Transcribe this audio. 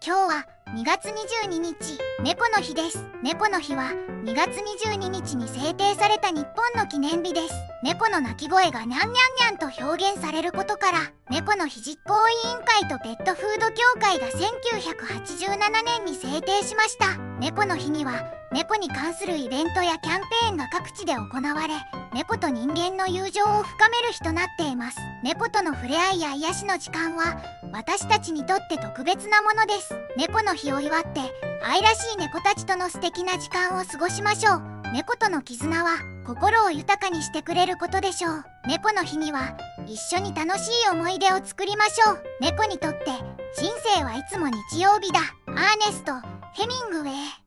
今日は2月22日、猫の日です。猫の日は2月22日に制定された日本の記念日です。猫の鳴き声がニャンニャンニャンと表現されることから、猫の日実行委員会とペットフード協会が1987年に制定しました。猫の日には猫に関するイベントやキャンペーンが各地で行われ、猫と人間の友情を深める日となっています。猫との触れ合いや癒しの時間は私たちにとって特別なものです。猫の日を祝って愛らしい猫たちとの素敵な時間を過ごしましょう。猫との絆は心を豊かにしてくれることでしょう。猫の日には一緒に楽しい思い出を作りましょう。猫にとって人生はいつも日曜日だ。アーネスト・ヘミングウェイ。